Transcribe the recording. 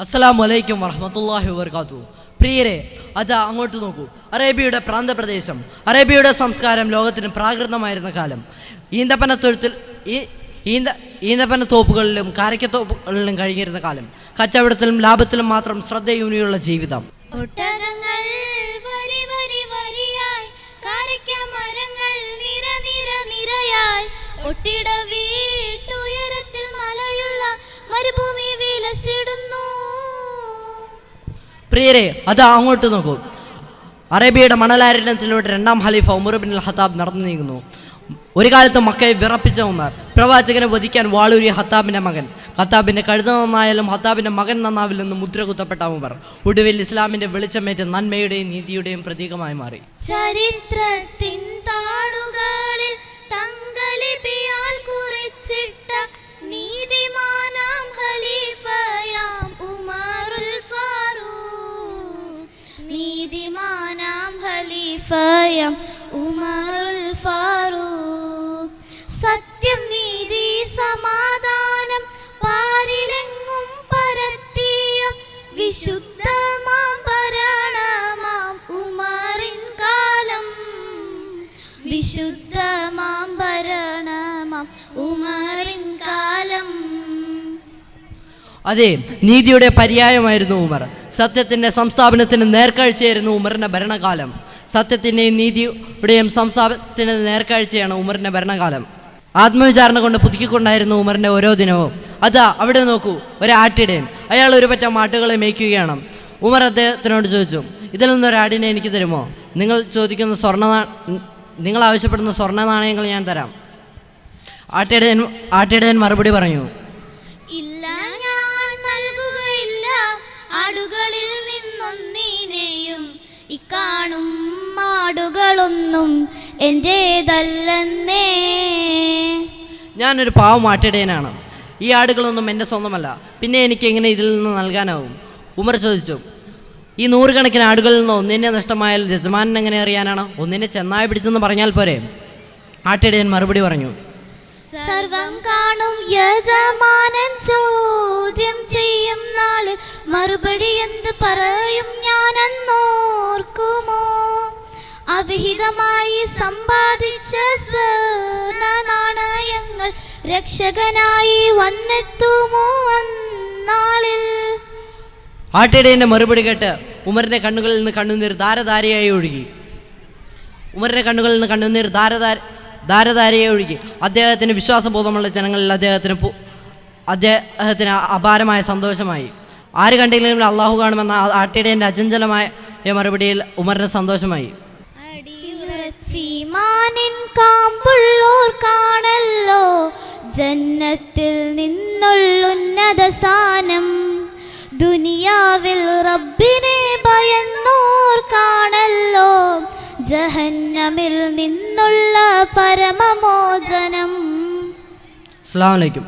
അസ്സലാമു അലൈക്കും വറഹ്മത്തുള്ളാഹി വബറകാതുഹു. പ്രിയരെ, അത് അങ്ങോട്ട് നോക്കൂ. അറേബ്യയുടെ പ്രാന്തപ്രദേശം, അറേബ്യയുടെ സംസ്കാരം ലോകത്തിന് പ്രാകൃതമായിരുന്ന കാലം. ഈന്തപ്പന തോപ്പുകളിലും കാരക്കത്തോപ്പുകളിലും കഴിഞ്ഞിരുന്ന കാലം. കച്ചവടത്തിലും ലാഭത്തിലും മാത്രം ശ്രദ്ധയൂന്നിയുള്ള ജീവിതം. പ്രിയരെ, അത് അങ്ങോട്ട് നോക്കൂ. അറേബ്യയുടെ മണലാരണ്യത്തിലൂടെ രണ്ടാം ഖലീഫ ഉമർ ബിൻ ഖത്താബ് നടന്നു നീങ്ങുന്നു. ഒരു കാലത്ത് മക്കയെ വിറപ്പിച്ച ഉമർ പ്രവാചകനെ വധിക്കാൻ വാളൂരിയ ഖത്താബിന്റെ മകൻ. ഖത്താബിന്റെ കഴുത നന്നായാലും ഖത്താബിന്റെ മകൻ നന്നാവില്ലെന്ന് മുദ്ര കുത്തപ്പെട്ട ഉമർ ഒടുവിൽ ഇസ്ലാമിന്റെ വെളിച്ചമേറ്റ് നന്മയുടെയും നീതിയുടെയും പ്രതീകമായി മാറി. ചരിത്രത്തിൻ താളുകളിൽ തങ്കലിപിയാൽ കുറിച്ചിട്ട നീതിമാനാം ഖലീഫയാം ഉമറുൽ ഫാറൂഖ്, നീതിമാനാം ഖലീഫയാം ഉമറുൽ ഫാറൂഖ്. സത്യം, നീതി, സമാധാനം പാരിലെങ്ങും പരത്തിയ വിശുദ്ധമാം ഭരണമാം ഉമറിൻ കാലം, വിശുദ്ധമാം ഭരണമാം ഉമറിൻ കാലം. അതെ, നീതിയുടെ പര്യായമായിരുന്നു ഉമർ. സത്യത്തിന്റെ സംസ്ഥാപനത്തിന് നേർക്കാഴ്ചയായിരുന്നു ഉമറിന്റെ ഭരണകാലം. സത്യത്തിൻ്റെയും നീതിയുടെയും സംസ്ഥാപനത്തിന് നേർക്കാഴ്ചയാണ് ഉമറിന്റെ ഭരണകാലം. ആത്മവിചാരണ കൊണ്ട് പുതുക്കിക്കൊണ്ടായിരുന്നു ഉമറിന്റെ ഓരോ ദിനവും. അതാ അവിടെ നോക്കൂ, ഒരു ആട്ടിടയൻ. അയാൾ ഒരു പറ്റം ആട്ടുകളെ മേയ്ക്കുകയാണ്. ഉമർ അദ്ദേഹത്തിനോട് ചോദിച്ചു, ഇതിൽ നിന്നൊരാടിനെ എനിക്ക് തരുമോ? നിങ്ങൾ ആവശ്യപ്പെടുന്ന സ്വർണ്ണ നാണയങ്ങൾ ഞാൻ തരാം. ആട്ടിടയൻ മറുപടി പറഞ്ഞു, ഇല്ല, ഞാൻ നൽകുകയില്ല. ആടുകളിൽ നിന്നൊന്നിനെയും ഇക്കാണും ആടുകളൊന്നും എന്റേതല്ലെന്നേ. ഞാനൊരു പാവം ആട്ടിടയനാണ്. ഈ ആടുകളൊന്നും എൻ്റെ സ്വന്തമല്ല. പിന്നെ എനിക്ക് എങ്ങനെ ഇതിൽ നിന്ന് നൽകാനാവും? ഉമർ ചോദിച്ചു, ഈ നൂറുകണക്കിന് ആടുകളിൽ നിന്ന് ഒന്നിനെ നഷ്ടമായാൽ യജമാനൻ എങ്ങനെ അറിയാനാണ്? ഒന്നിനെ ചെന്നായി പിടിച്ചെന്ന് പറഞ്ഞാൽ പോരെ? ആട്ടിടയൻ മറുപടി പറഞ്ഞു, സർവം കാണും യജമാനൻ ചോദ്യം ചെയ്യും നാള് മറുപടി എന്ത് പറയും ഞാനെന്നോർക്കുമോ? അവിഹിതമായി സമ്പാദിച്ച സ്വർണ്ണ നാണയങ്ങൾ രക്ഷകനായി വന്നെത്തുമോ അന്നാളിൽ? ആട്ടിടയൻ്റെ മറുപടി കേട്ട് ഉമറിൻ്റെ കണ്ണുകളിൽ നിന്ന് കണ്ണുനീർ ധാരധാരയായി ഒഴുകി. അദ്ദേഹത്തിന് വിശ്വാസബോധമുള്ള ജനങ്ങളിൽ അദ്ദേഹത്തിന് അപാരമായ സന്തോഷമായി. ആര് കണ്ടെങ്കിലും അള്ളാഹു കാണുമെന്ന ആട്ടിടയൻ്റെ അചഞ്ചലമായ മറുപടിയിൽ ഉമറിന് സന്തോഷമായി. കാണല്ലോ ജന്നത്തിൽ നിന്നുള്ളുന്നത സ്ഥാനം, ദുനിയാവിൽ റബ്ബിനെ ഭയന്നോർ കാണല്ലോ ജഹന്നമിൽ നിന്നുള്ള പരമമോചനം. അസ്സലാമു അലൈക്കും.